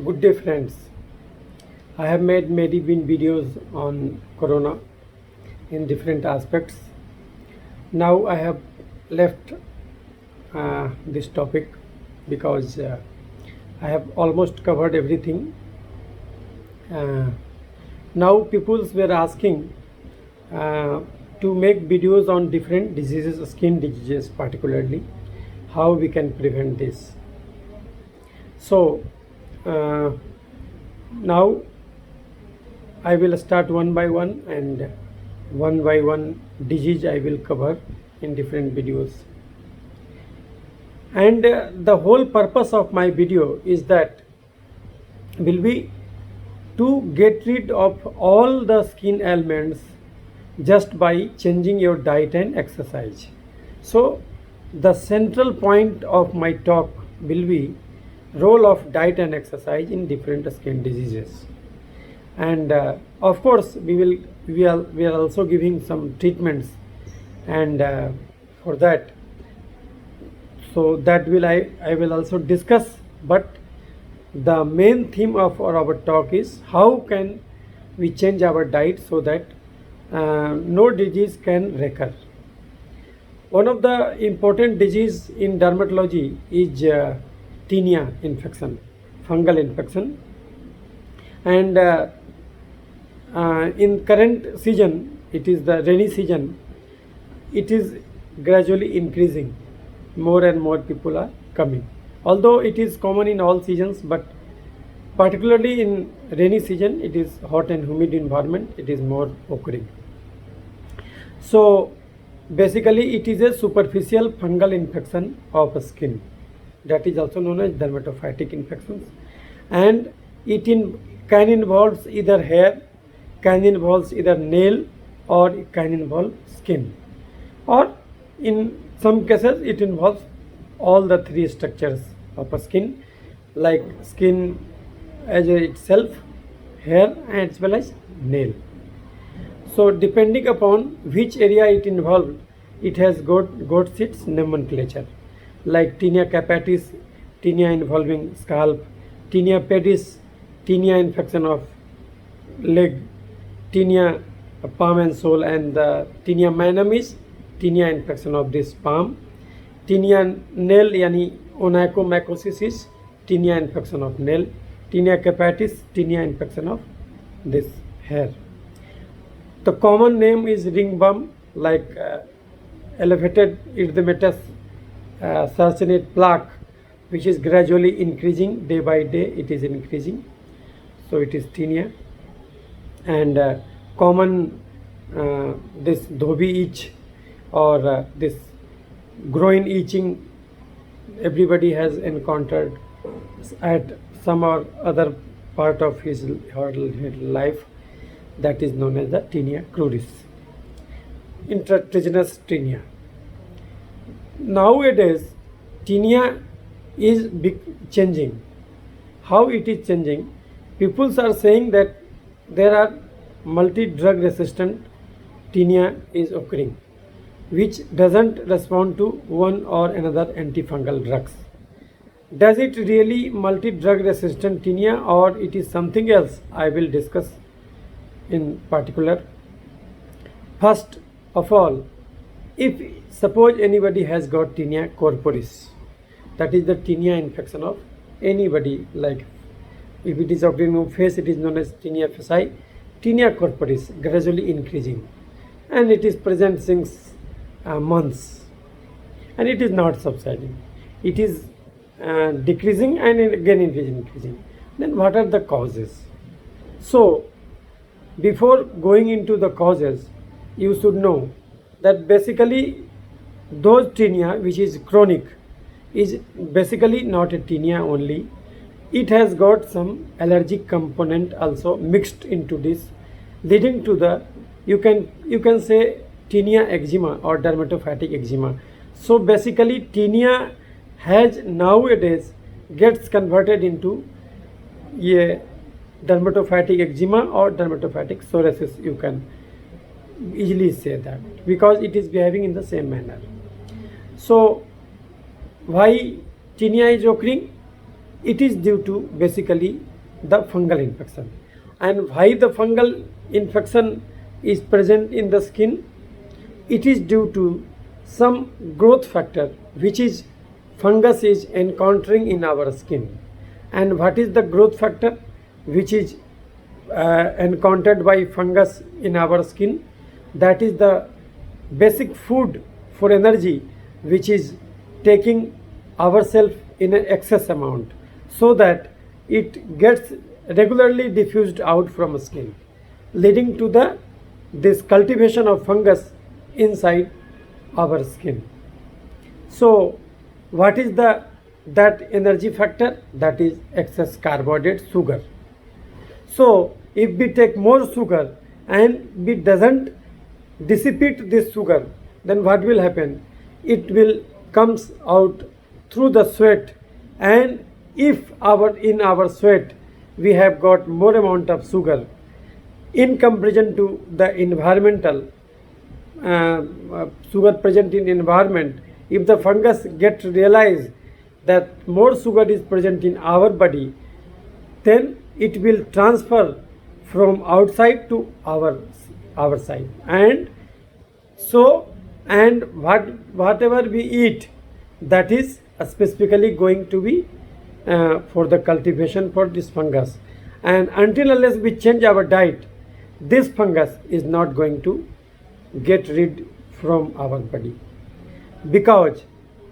Good day, friends. I have made many videos on corona in different aspects. Now I have left this topic because I have almost covered everything. Uh, Now people were asking uh, to make videos on different diseases, skin diseases particularly, how we can prevent this. So uh, now I will start one by one, and one by one disease I will cover in different videos. And the whole purpose of my video is that will be to get rid of all the skin ailments just by changing your diet and exercise. So the central point of my talk will be role of diet and exercise in different skin diseases. And of course we are also giving some treatments, and for that, so that I will also discuss. But the main theme of our talk is how can we change our diet so that no disease can recur. One of the important disease in dermatology is tinea infection, fungal infection, and in current season, it is the rainy season, it is gradually increasing. More and more people are coming, although it is common in all seasons, but particularly in rainy season, it is hot and humid environment, it is more occurring. So basically it is a superficial fungal infection of skin, that is also known as dermatophytic infections, and can involve either hair, can involve either nail, or it can involve skin, or in some cases it involves all the three structures of a skin, like skin as itself, hair, as well as nail. So depending upon which area it involved, it has got its nomenclature, like tinea capitis, tinea involving scalp, tinea pedis, tinea infection of leg, tinea palm and sole, and the tinea minimis, tinea infection of this palm, tinea nail yani onychomycosis is tinea infection of nail, tinea capitis, tinea infection of this hair. The common name is ringworm, like elevated erythematous sarcinate plaque, which is gradually increasing day by day. It is increasing, so it is tinea. And common this dhobi itch, or this groin itching, everybody has encountered at some or other part of his or her life. That is known as the tinea cruris, intratriginous tinea. Nowadays tinea is changing. How it is changing? People are saying that there are multi-drug resistant tinea is occurring, which doesn't respond to one or another antifungal drugs. Does it really multi-drug resistant tinea, or it is something else? I will discuss in particular. First of all, if suppose anybody has got tinea corporis, that is the tinea infection of anybody, like if it is occurring on face, it is known as tinea facie. Tinea corporis gradually increasing, and it is present since months, and it is not subsiding. It is decreasing and again increasing. Then what are the causes? So before going into the causes, you should know that basically those tinea which is chronic is basically not a tinea only. It has got some allergic component also mixed into this, leading to the you can say tinea eczema or dermatophytic eczema. So basically tinea has nowadays gets converted into a dermatophytic eczema or dermatophytic psoriasis. You can easily say that because it is behaving in the same manner. So why tinea is occurring? It is due to basically the fungal infection. And why the fungal infection is present in the skin? It is due to some growth factor which is fungus is encountering in our skin. And what is the growth factor which is encountered by fungus in our skin? That is the basic food for energy which is taking ourselves in an excess amount, so that it gets regularly diffused out from skin, leading to this cultivation of fungus inside our skin. So what is that energy factor? That is excess carbohydrate, sugar. So if we take more sugar and we doesn't dissipate this sugar, then what will happen? It will comes out through the sweat, and if in our sweat we have got more amount of sugar in comparison to the environmental sugar present in environment, if the fungus get realized that more sugar is present in our body, then it will transfer from outside to our side. And so, and whatever we eat, that is specifically going to be for the cultivation for this fungus. And until unless we change our diet, this fungus is not going to get rid from our body, because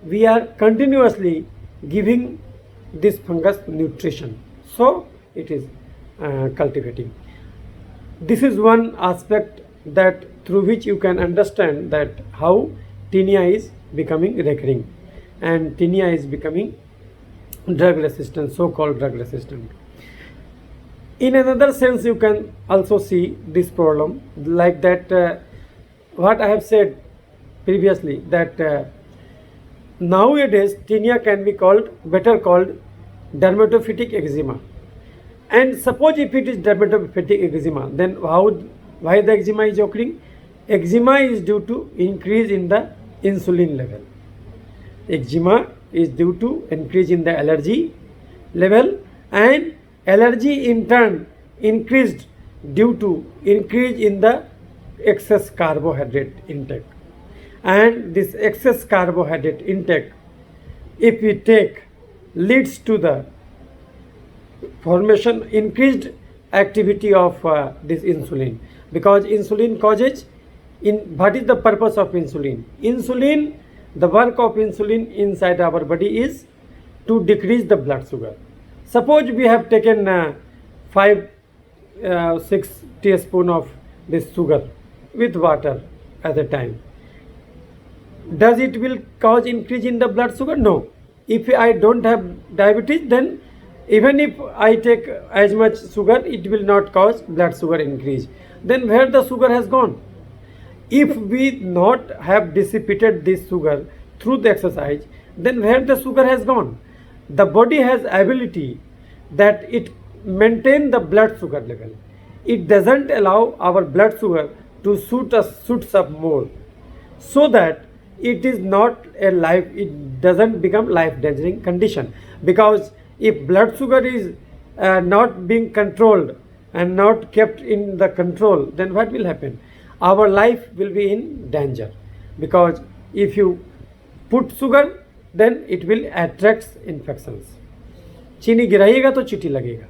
we are continuously giving this fungus nutrition. So it is cultivating. This is one aspect that through which you can understand that how tinea is becoming recurring, and tinea is becoming drug resistant, so-called drug resistant. In another sense, you can also see this problem like that what I have said previously, that nowadays tinea can be better called dermatophytic eczema. And suppose if it is dermatophytic eczema, then why the eczema is occurring? Eczema is due to increase in the insulin level. Eczema is due to increase in the allergy level, and allergy in turn increased due to increase in the excess carbohydrate intake. And this excess carbohydrate intake, if we take, leads to the formation, increased activity of this insulin, because insulin causes what is the purpose of insulin? Insulin, the work of insulin inside our body is to decrease the blood sugar. Suppose we have taken 5-6 teaspoon of this sugar with water at a time. Does it will cause increase in the blood sugar? No. If I don't have diabetes, then even if I take as much sugar, it will not cause blood sugar increase. Then where the sugar has gone? If we not have dissipated this sugar through the exercise, then where the sugar has gone? The body has ability that it maintain the blood sugar level. It doesn't allow our blood sugar to shoots up more, so that it is not it doesn't become life-endangering condition. Because if blood sugar is not being controlled and not kept in the control, then what will happen? Our life will be in danger, because if you put sugar, then it will attract infections. चीनी गिराइएगा तो चींटी लगेगा.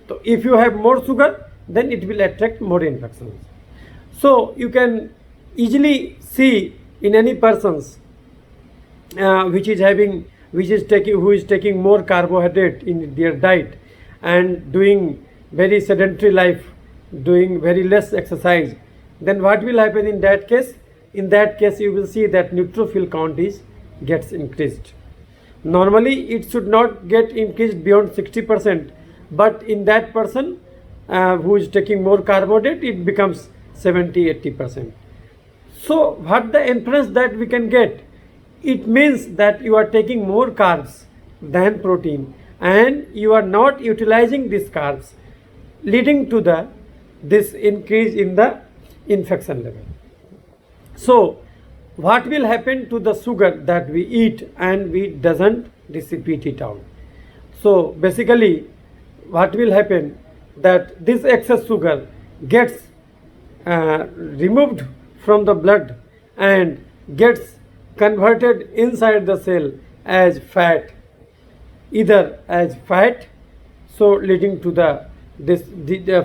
So if you have more sugar, then it will attract more infections. So you can easily see in any persons who is taking more carbohydrate in their diet and doing very sedentary life, doing very less exercise, then what will happen in that case? In that case, you will see that neutrophil count gets increased. Normally, it should not get increased beyond 60%, but in that person who is taking more carbohydrate, it becomes 70-80%. So what the inference that we can get? It means that you are taking more carbs than protein, and you are not utilizing these carbs, leading to this increase in the infection level. So what will happen to the sugar that we eat and we doesn't dissipate it out? So basically what will happen, that this excess sugar gets removed from the blood and gets converted inside the cell as fat, either as fat, so leading to the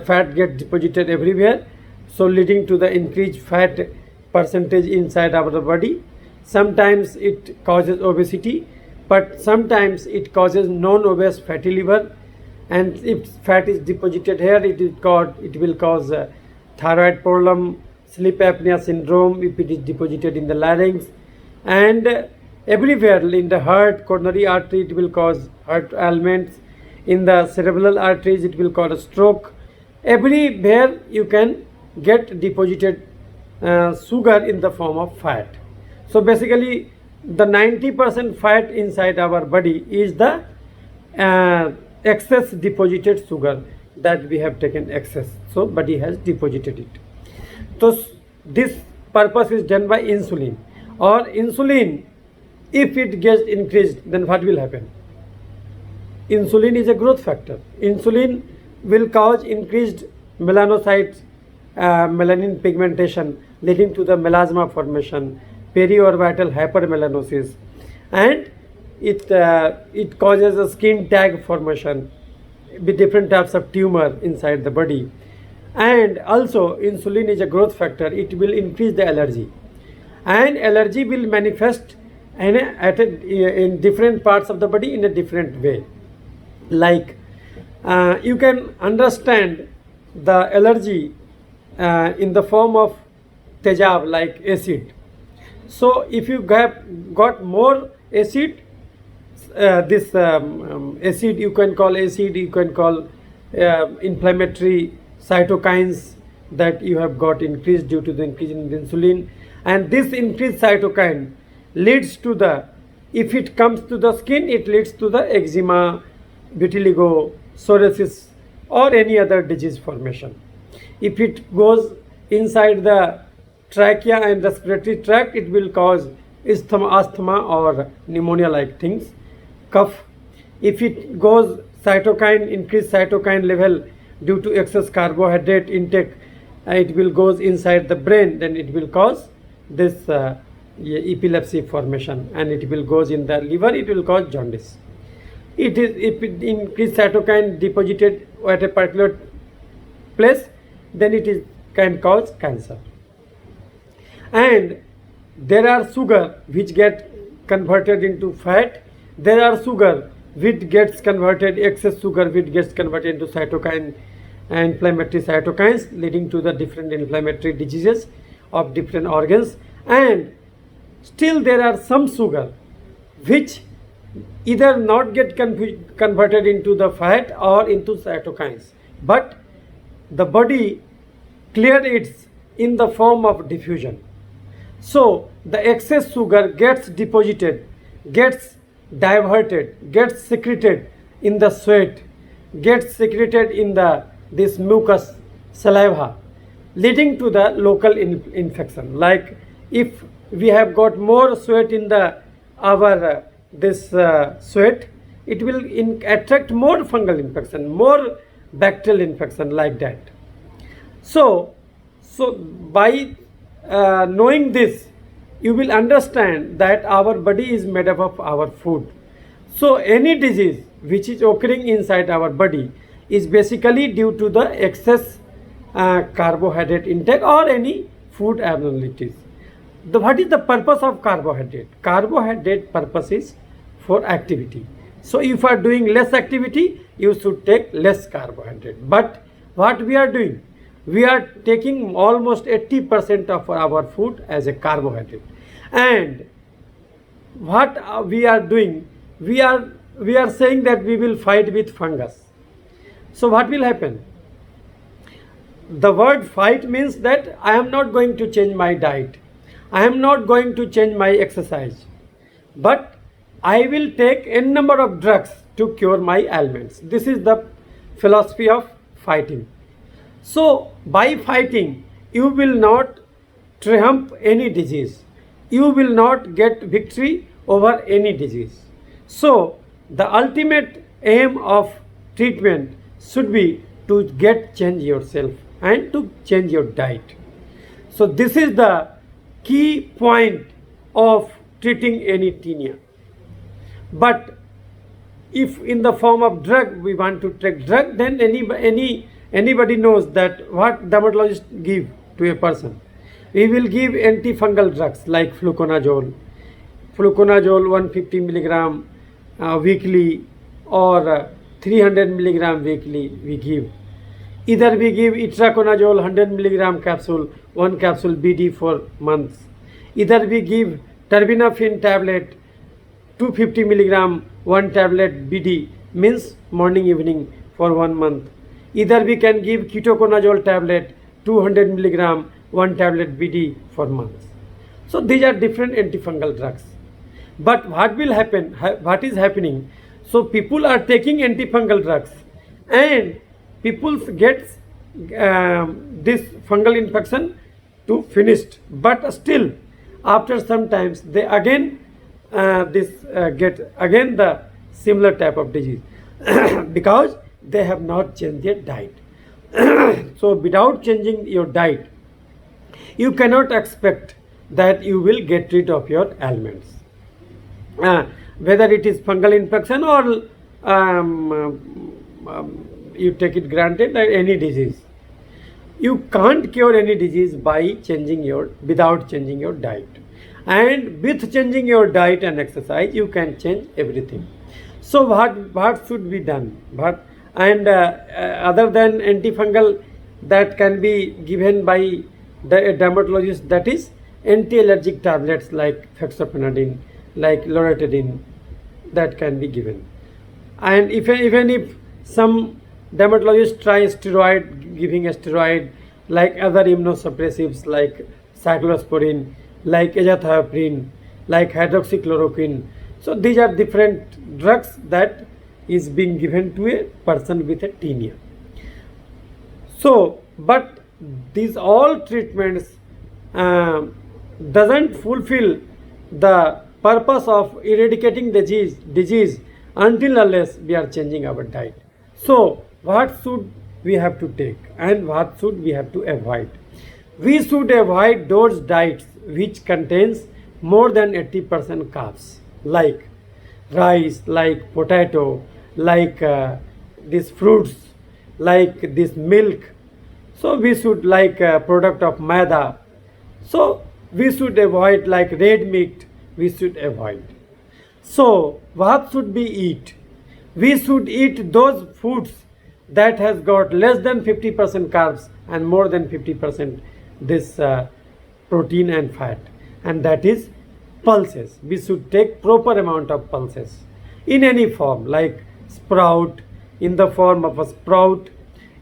fat get deposited everywhere, so leading to the increased fat percentage inside our body. Sometimes it causes obesity, but sometimes it causes non-obese fatty liver, and if fat is deposited here, it will cause thyroid problem, sleep apnea syndrome if it is deposited in the larynx, and everywhere in the heart, coronary artery, it will cause heart ailments. In the cerebral arteries, it will cause a stroke. Everywhere you can get deposited sugar in the form of fat. So basically the 90% fat inside our body is the excess deposited sugar that we have taken excess, so body has deposited it. So this purpose is done by insulin. Or insulin, if it gets increased, then what will happen? Insulin is a growth factor. Insulin will cause increased melanocytes, melanin pigmentation, leading to the melasma formation, periorbital hypermelanosis, and it causes a skin tag formation with different types of tumor inside the body. And also insulin is a growth factor. It will increase the allergy, and allergy will manifest in different parts of the body in a different way. Like you can understand the allergy in the form of tejab, like acid. So if you got more acid, this acid, you can call inflammatory cytokines that you have got increased due to the increase in insulin. And this increased cytokine leads to if it comes to the skin, it leads to the eczema, vitiligo, psoriasis, or any other disease formation. If it goes inside the trachea and respiratory tract, it will cause asthma or pneumonia like things, cough. If it goes increased cytokine level due to excess carbohydrate intake, it will goes inside the brain, then it will cause this epilepsy formation, and it will goes in the liver, it will cause jaundice. If it increased cytokine deposited at a particular place, then can cause cancer. And there are sugar which get converted into fat. There are sugar which gets converted, excess sugar which gets converted into cytokine and inflammatory cytokines, leading to the different inflammatory diseases of different organs. And still there are some sugar which either not get converted into the fat or into cytokines, but the body cleared it in the form of diffusion. So the excess sugar gets deposited, gets diverted, gets secreted in the sweat, gets secreted in this mucus, saliva, leading to the local infection. Like if we have got more sweat in our sweat, it will attract more fungal infection, more bacterial infection, like that. So by knowing this, you will understand that our body is made up of our food. So any disease which is occurring inside our body is basically due to the excess carbohydrate intake or any food abnormalities. What is the purpose of carbohydrate? Carbohydrate purpose is for activity. So if you are doing less activity, you should take less carbohydrate. But what we are doing? We are taking almost 80% of our food as a carbohydrate. And what we are doing? We are saying that we will fight with fungus. So what will happen? The word fight means that I am not going to change my diet. I am not going to change my exercise. But I will take n number of drugs to cure my ailments. This is the philosophy of fighting. So by fighting, you will not triumph any disease. You will not get victory over any disease. So the ultimate aim of treatment should be to get change yourself and to change your diet. So this is the key point of treating any tinea. But if in the form of drug we want to take drug, then anybody knows that what dermatologist give to a person. We will give antifungal drugs like fluconazole 150 milligram weekly, or 300 milligram weekly we give. Either we give itraconazole 100 milligram capsule, one capsule BD for months. Either we give terbinafine tablet 250 milligram, one tablet BD, means morning evening for 1 month. Either we can give ketoconazole tablet 200 milligram, one tablet BD for months. So these are different antifungal drugs. But what will happen, what is happening, so people are taking antifungal drugs and people get this fungal infection to finished, but still after some times they again get again the similar type of disease because they have not changed their diet. So without changing your diet, you cannot expect that you will get rid of your ailments, whether it is fungal infection or you take it granted that any disease. You can't cure any disease by without changing your diet. And with changing your diet and exercise, you can change everything. So what should be done? Other than antifungal that can be given by the dermatologist, that is anti-allergic tablets like fexofenadine, like loratadine, that can be given. And even if some dermatologists try giving a steroid, like other immunosuppressives like cyclosporin, like azathioprine, like hydroxychloroquine. So these are different drugs that is being given to a person with a tinea. So, but these all treatments doesn't fulfill the purpose of eradicating disease until unless we are changing our diet. So what should we have to take and what should we have to avoid? We should avoid those diets which contains more than 80% carbs, like rice, like potato, like these fruits, like this milk. So we should like product of maida. So we should avoid like red meat, we should avoid. So what should we eat? We should eat those foods that has got less than 50% carbs and more than 50% this protein and fat, and that is pulses. We should take proper amount of pulses in any form, like sprout, in the form of a sprout,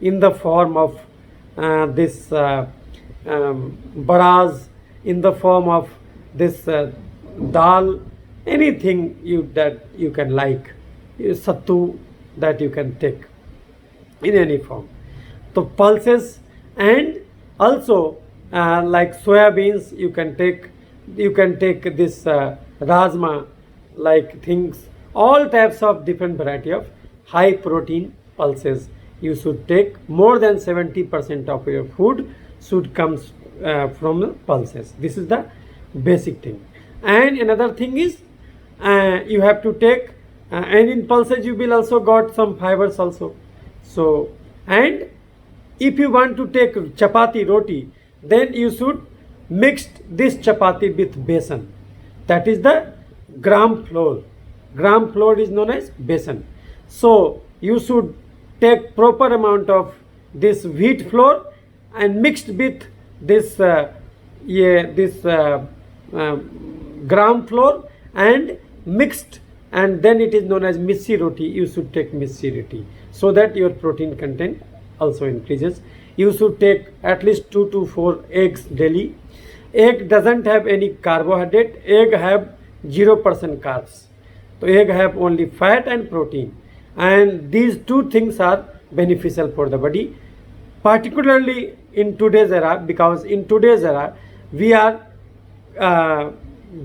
in the form of this baraz, in the form of this dal, anything that you can like, sattu that you can take in any form. So pulses, and also like soya beans you can take this rajma like things, all types of different variety of high protein pulses you should take. More than 70% of your food should come from the pulses. This is the basic thing. And another thing is you have to take and in pulses you will also got some fibers also. So, and if you want to take chapati roti, then you should mix this chapati with besan. That is the gram flour. Gram flour is known as besan. So you should take proper amount of this wheat flour and mixed with this gram flour and mixed, and then it is known as missi roti. You should take missi roti so that your protein content also increases. You should take at least 2 to 4 eggs daily. Egg doesn't have any carbohydrate. Egg have 0% carbs. So egg have only fat and protein, and these two things are beneficial for the body, particularly in today's era, because in today's era we are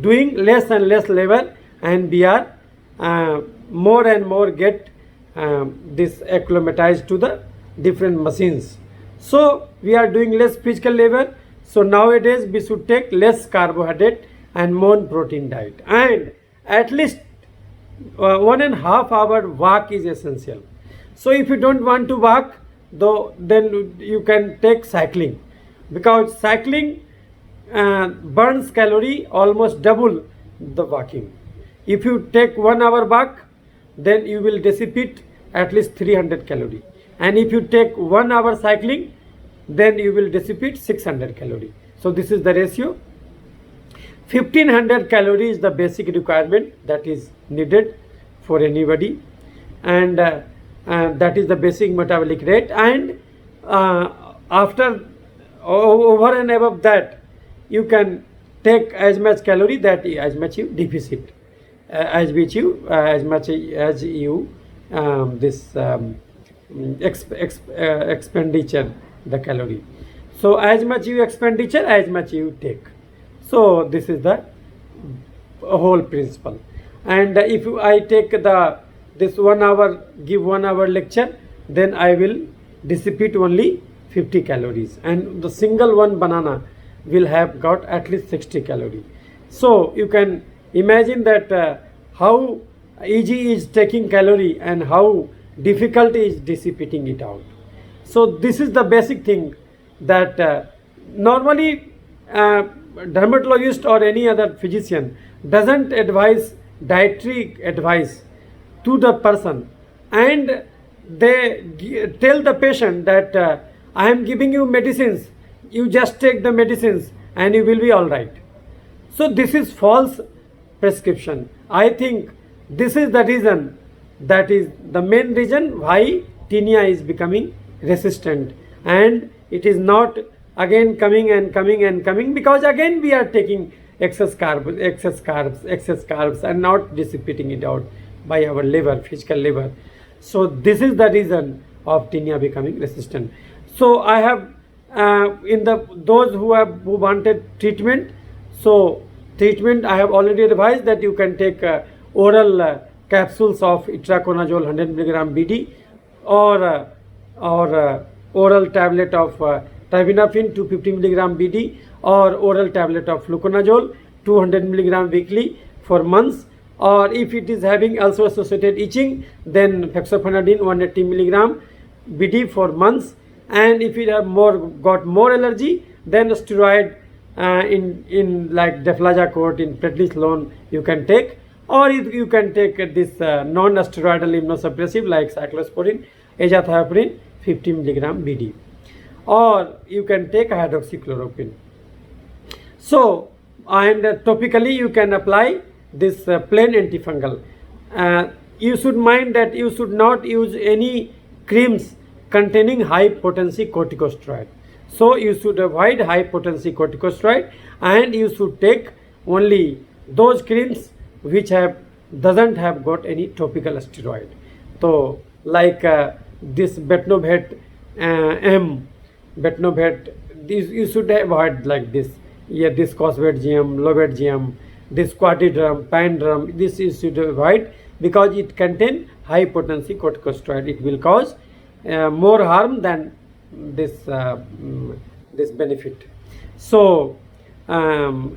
doing less and less labor, and we are more and more get this acclimatized to the different machines. So we are doing less physical labor. So nowadays we should take less carbohydrate and more protein diet, and at least 1.5 hour walk is essential. So if you don't want to walk, though, then you can take cycling, because cycling burns calorie almost double the walking. If you take 1 hour walk, then you will dissipate at least 300 calorie, and if you take 1 hour cycling, then you will dissipate 600 calorie. So this is the ratio. 1500 calories is the basic requirement that is needed for anybody, and that is the basic metabolic rate. And after over and above that, you can take as much calorie that as much you deficit, as much you expenditure the calorie. So as much you expenditure, as much you take. So this is the whole principle. And if I take this 1 hour, give 1 hour lecture, then I will dissipate only 50 calories, and the single one banana will have got at least 60 calories. So you can imagine that how easy is taking calorie and how difficult is dissipating it out. So this is the basic thing that normally dermatologist or any other physician doesn't advise dietary advice to the person, and they tell the patient that I am giving you medicines, you just take the medicines and you will be all right. So this is false prescription. I think this is the reason, that is the main reason why tinea is becoming resistant, and it is not again coming and coming and coming, because again we are taking excess carbs and not dissipating it out by our liver, physical liver. So this is the reason of tinea becoming resistant. So I have in those who wanted treatment, so treatment I have already advised that you can take oral capsules of itraconazole 100 mg BD, or oral tablet of terbinafine 250 mg BD, or oral tablet of fluconazole 200 mg weekly for months. Or if it is having also associated itching, then fexofenadine 180 mg BD for months. And if it have got more allergy, then steroid in like deflazacort, in prednisolone you can take, or you can take this non-steroidal immunosuppressive like cyclosporin, azathioprine 50 mg BD, or you can take hydroxychloroquine. So, and topically you can apply this plain antifungal. You should mind that you should not use any creams containing high potency corticosteroid. So you should avoid high potency corticosteroid, and you should take only those creams which doesn't have got any topical steroid. So like this Betnovate Betnovate, this you should avoid like this. Yeah, this Cosvet GM, Lovet GM, this Quatidrum, Pandrum, this you should avoid, because it contains high potency corticosteroid. It will cause more harm than this this benefit. So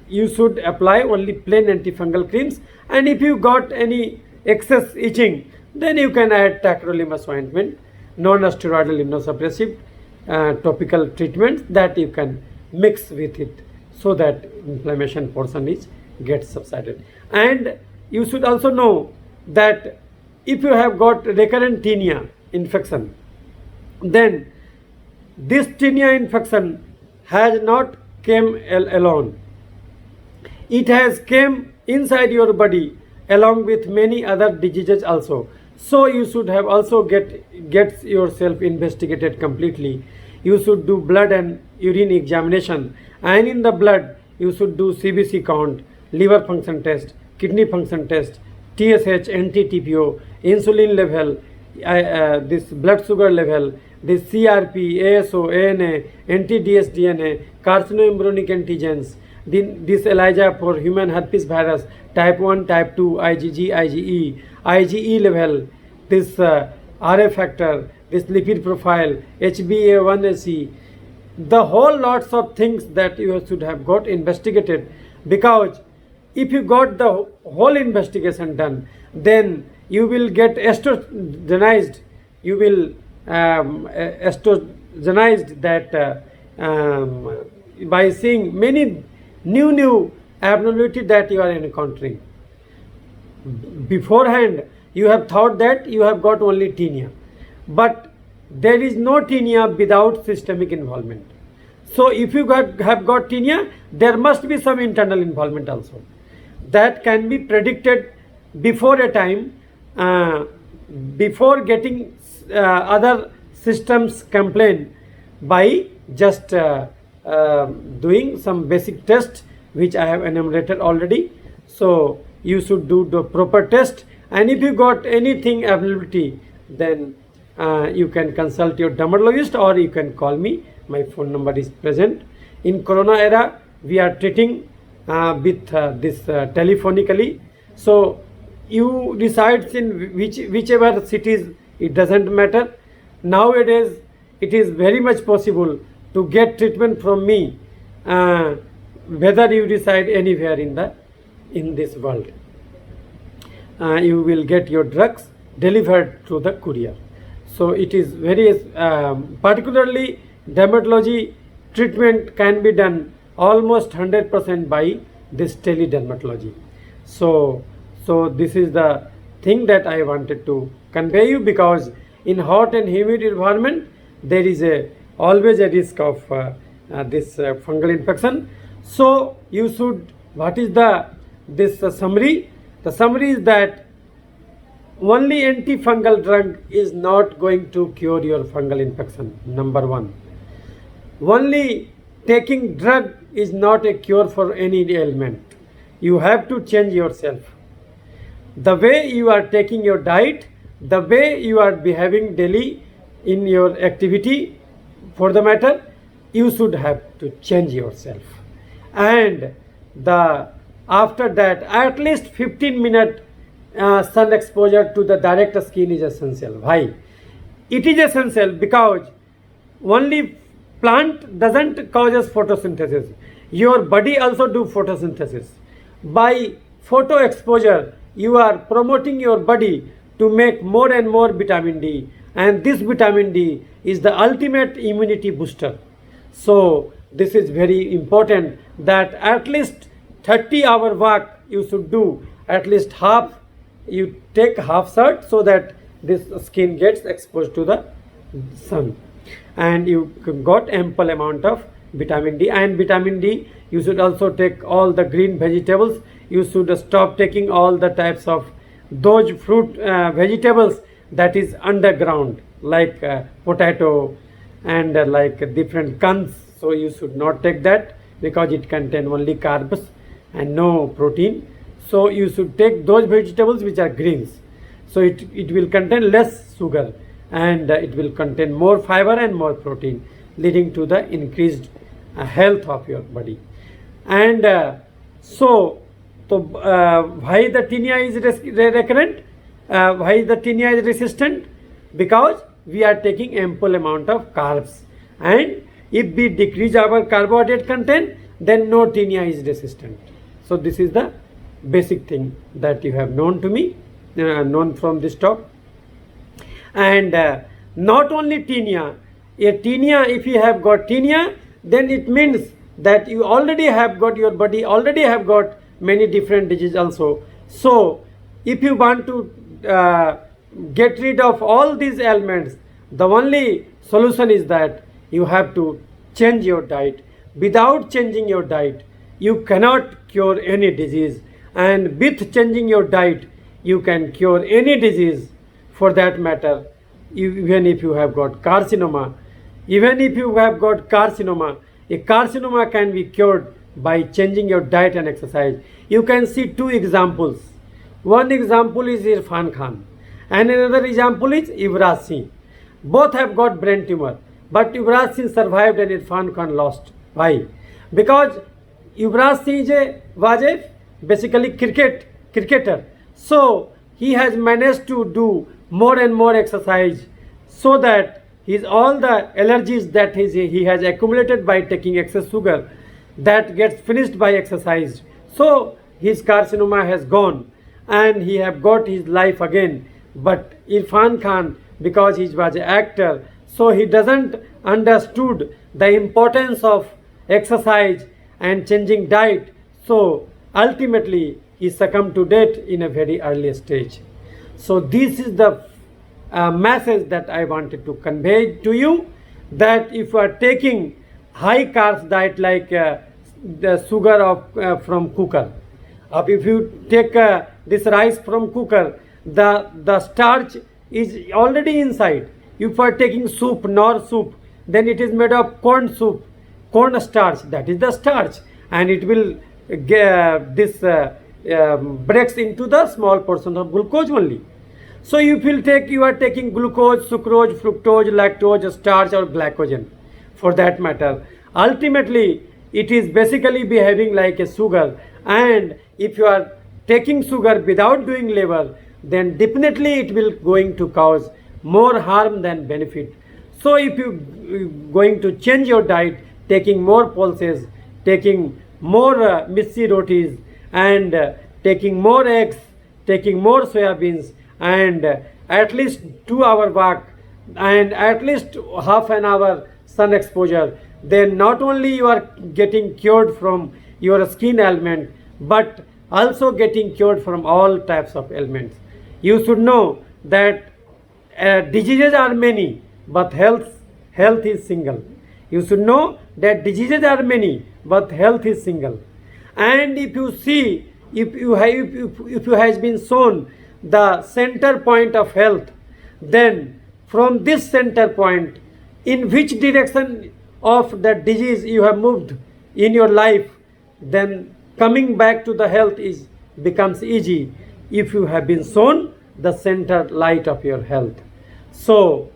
you should apply only plain antifungal creams, and if you got any excess itching, then you can add tacrolimus ointment, non-steroidal immunosuppressive topical treatments that you can mix with it, so that inflammation portion gets subsided. And you should also know that if you have got recurrent tinea infection, then this tinea infection has not came alone. It has came inside your body along with many other diseases also. So you should have also get yourself investigated completely. You should do blood and urine examination, and in the blood you should do CBC count, liver function test, kidney function test, TSH, anti-TPO, insulin level, this blood sugar level, this CRP, ASO, ANA, anti-dsDNA, carcinoembryonic antigens, this ELISA for human herpes virus, type 1, type 2, IgG, IgE level, this RA factor, this lipid profile, HbA1c, the whole lots of things that you should have got investigated, because if you got the whole investigation done, then you will get estrogenized, you will estrogenized that by seeing many new abnormality that you are encountering. Beforehand, you have thought that you have got only tinea, but there is no tinea without systemic involvement. So if you have got tinea, there must be some internal involvement also. That can be predicted before a time, before getting other systems complaint, by just doing some basic test which I have enumerated already. So you should do the proper test, and if you got anything abnormality, then you can consult your dermatologist, or you can call me. My phone number is present. In corona era, we are treating with this telephonically. So you resides in whichever cities, it doesn't matter. Nowadays it is very much possible to get treatment from me, whether you reside anywhere in this world. You will get your drugs delivered through the courier. So it is very particularly dermatology treatment can be done almost 100% by this teledermatology. So this is the thing that I wanted to convey you, because in hot and humid environment there is always a risk of this fungal infection. So you should, what is this summary? The summary is that only antifungal drug is not going to cure your fungal infection, number one. Only taking drug is not a cure for any ailment. You have to change yourself. The way you are taking your diet, the way you are behaving daily in your activity, for the matter, you should have to change yourself. And after that, at least 15-minute sun exposure to the direct skin is essential. Why? It is essential because only plant doesn't causes photosynthesis. Your body also do photosynthesis. By photo exposure, you are promoting your body to make more and more vitamin D, and this vitamin D is the ultimate immunity booster. So this is very important that at least 30-hour walk you should do, at least half, you take half shirt so that this skin gets exposed to the sun, and you got ample amount of vitamin D. And vitamin D, you should also take all the green vegetables. You should stop taking all the types of those fruit vegetables that is underground, like potato and like different cans. So you should not take that because it contains only carbs and no protein. So you should take those vegetables which are greens. So it will contain less sugar, and it will contain more fiber and more protein, leading to the increased health of your body. And so why the tinea is recurrent? Why the tinea is resistant? Because we are taking ample amount of carbs, and if we decrease our carbohydrate content, then no tinea is resistant. So this is the basic thing that you have known to me, known from this talk. And not only tinea, if you have got tinea, then it means that you already have got, your body already have got many different diseases also. So if you want to get rid of all these ailments, the only solution is that you have to change your diet. Without changing your diet, you cannot cure any disease, and with changing your diet, you can cure any disease. For that matter, even if you have got carcinoma, a carcinoma can be cured by changing your diet and exercise. You can see two examples. One example is Irfan Khan, and another example is Yuvraj Singh. Both have got brain tumor, but Yuvraj Singh survived and Irfan Khan lost. Why? Because Yuvraj Singh was a basically cricketer. So he has managed to do more and more exercise, so that his all the allergies that he has accumulated by taking excess sugar, that gets finished by exercise. So his carcinoma has gone and he have got his life again. But Irfan Khan, because he was an actor, so he doesn't understood the importance of exercise and changing diet. So ultimately he succumbed to death in a very early stage. So this is the message that I wanted to convey to you, that if you are taking high carbs diet like the sugar of from cooker, if you take this rice from cooker, the starch is already inside. If you are taking soup, nor soup, then it is made of corn soup, corn starch, that is the starch, and it will breaks into the small portion of glucose only. So if you are taking glucose, sucrose, fructose, lactose, starch or glycogen for that matter, ultimately it is basically behaving like a sugar. And if you are taking sugar without doing labor, then definitely it will going to cause more harm than benefit. So if you going to change your diet, taking more pulses, taking more missi rotis, and taking more eggs, taking more soya-beans, and at least 2 hour walk, and at least half an hour sun exposure, then not only you are getting cured from your skin ailment, but also getting cured from all types of ailments. You should know that diseases are many, but health is single. You should know that diseases are many, but health is single. And if you see, if you has been shown the center point of health, then from this center point, in which direction of the disease you have moved in your life, then coming back to the health becomes easy if you have been shown the center light of your health. So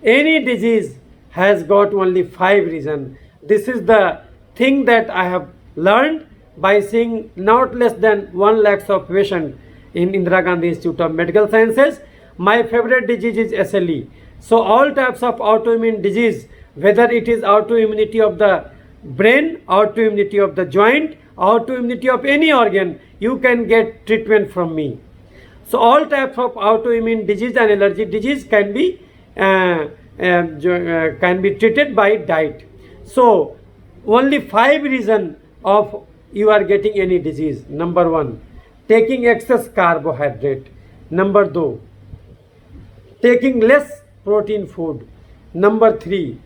any disease has got only 5 reasons. This is the thing that I have learned by seeing not less than 1 lakh of patients in Indira Gandhi Institute of Medical Sciences. My favorite disease is SLE. So all types of autoimmune disease, whether it is autoimmunity of the brain, autoimmunity of the joint, autoimmunity of any organ, you can get treatment from me. So all types of autoimmune disease and allergy disease can be treated by diet. So only 5 reasons of you are getting any disease. Number 1, taking excess carbohydrate. Number 2, taking less protein food. Number 3,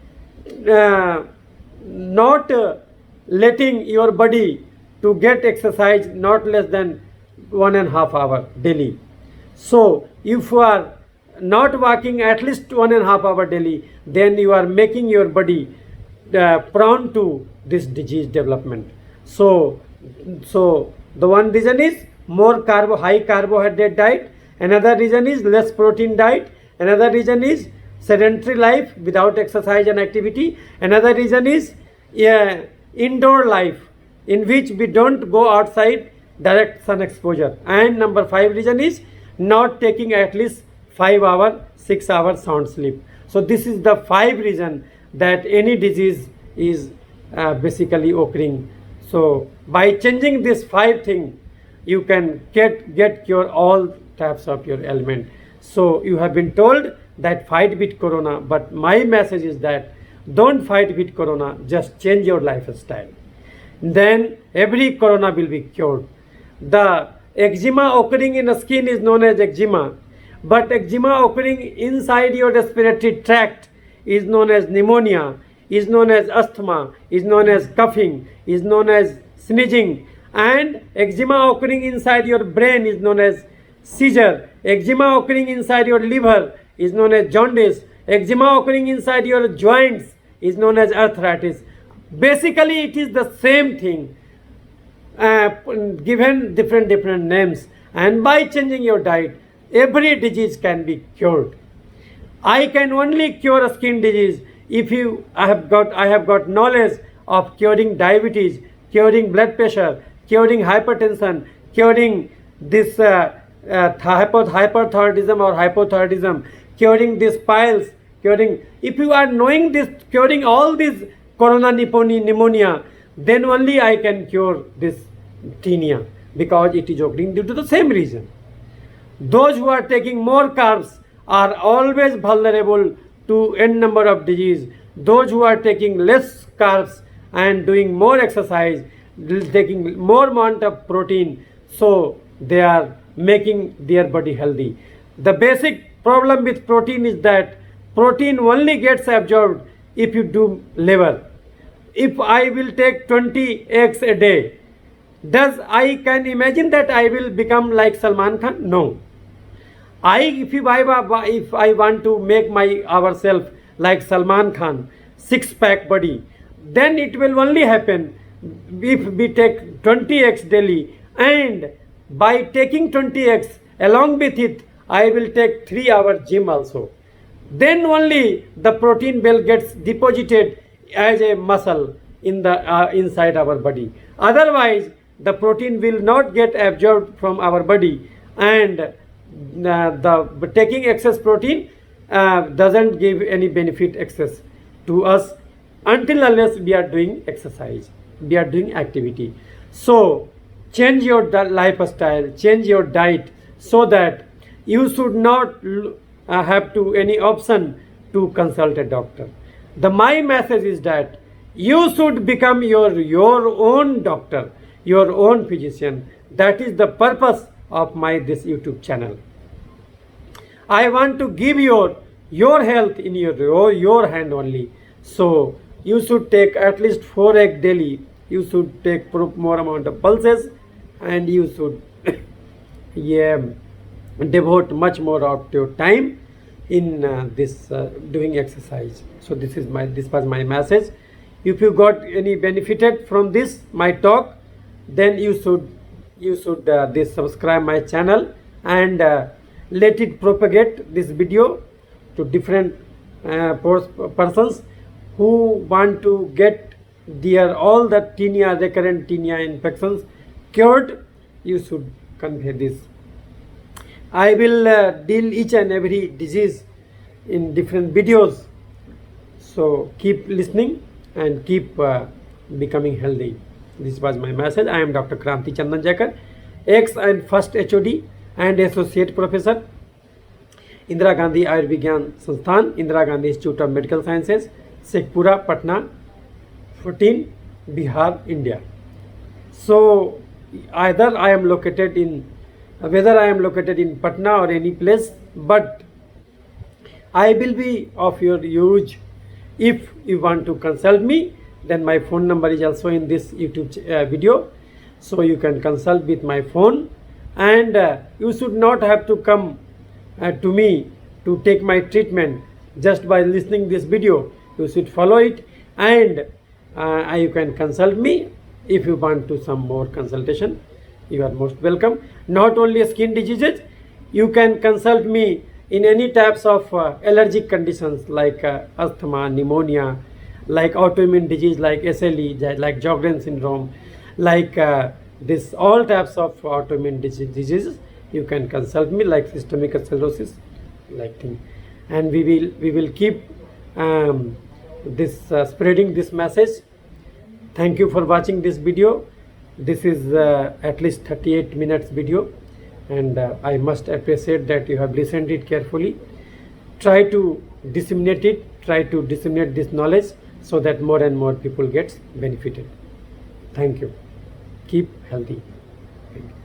not letting your body to get exercise not less than 1.5 hours daily. So if you are not walking at least 1.5 hours daily, then you are making your body prone to this disease development. So the one reason is high carbohydrate diet. Another reason is less protein diet. Another reason is sedentary life without exercise and activity. Another reason is indoor life in which we don't go outside direct sun exposure. And number 5 reason is not taking at least 5 hours, 6 hours sound sleep. So this is the 5 reason that any disease is basically occurring. So by changing this 5 things, you can get cure all types of your ailment. So you have been told that fight with corona, but my message is that don't fight with corona, just change your lifestyle. Then every corona will be cured. The eczema occurring in the skin is known as eczema, but eczema occurring inside your respiratory tract is known as pneumonia, is known as asthma, is known as coughing, is known as sneezing, and eczema occurring inside your brain is known as seizure. Eczema occurring inside your liver is known as jaundice. Eczema occurring inside your joints is known as arthritis. Basically it is the same thing, given different names, and by changing your diet every disease can be cured. I can only cure a skin disease if I have got knowledge of curing diabetes, curing blood pressure, curing hypertension, curing this hyperthyroidism or hypothyroidism, curing these piles, curing. If you are knowing this, curing all these corona pneumonia, then only I can cure this tinea, because it is occurring due to the same reason. Those who are taking more carbs are always vulnerable to n number of disease. Those who are taking less carbs and doing more exercise, taking more amount of protein, so they are making their body healthy. The basic problem with protein is that protein only gets absorbed if you do liver. If I will take 20 eggs a day, does I can imagine that I will become like Salman Khan? No. If I want to make ourselves like Salman Khan, six-pack body, then it will only happen if we take 20 eggs daily, and by taking 20 eggs along with it, I will take 3 hours gym also. Then only the protein will gets deposited as a muscle in the inside our body. Otherwise, the protein will not get absorbed from our body, and the taking excess protein doesn't give any benefit excess to us until unless we are doing exercise, we are doing activity. So change your lifestyle, change your diet, so that you should not have to any option to consult a doctor. My message is that you should become your own doctor, your own physician. That is the purpose of this YouTube channel. I want to give your health in your hand only. So you should take at least 4 eggs daily. You should take more amount of pulses, and you should devote much more of your time in this doing exercise. So this was my message. If you got any benefited from this my talk, then you should subscribe my channel, and let it propagate this video to different persons who want to get all the recurrent tinea infections cured. You should convey this. I will deal each and every disease in different videos. So keep listening and keep becoming healthy. This was my message. I am Dr. Kranti Chandan Jaikar, ex and first HOD and Associate Professor, Indira Gandhi Ayurvigyan Sansthan, Indira Gandhi Institute of Medical Sciences, Shekhpura, Patna 14, Bihar, India. So whether I am located in Patna or any place, but I will be of your use. If you want to consult me, then my phone number is also in this YouTube video, so you can consult with my phone, and you should not have to come to me to take my treatment. Just by listening this video, you should follow it, and you can consult me. If you want to some more consultation, you are most welcome. Not only skin diseases, you can consult me in any types of allergic conditions like asthma, pneumonia, like autoimmune disease like SLE, like Sjogren's syndrome, like all types of autoimmune diseases. You can consult me, like systemic sclerosis, like thing. And we will keep spreading this message. Thank you for watching this video. This is at least 38 minutes video, and I must appreciate that you have listened it carefully. Try to disseminate it, try to disseminate this knowledge, so that more and more people gets benefited. Thank you. Keep healthy. Thank you.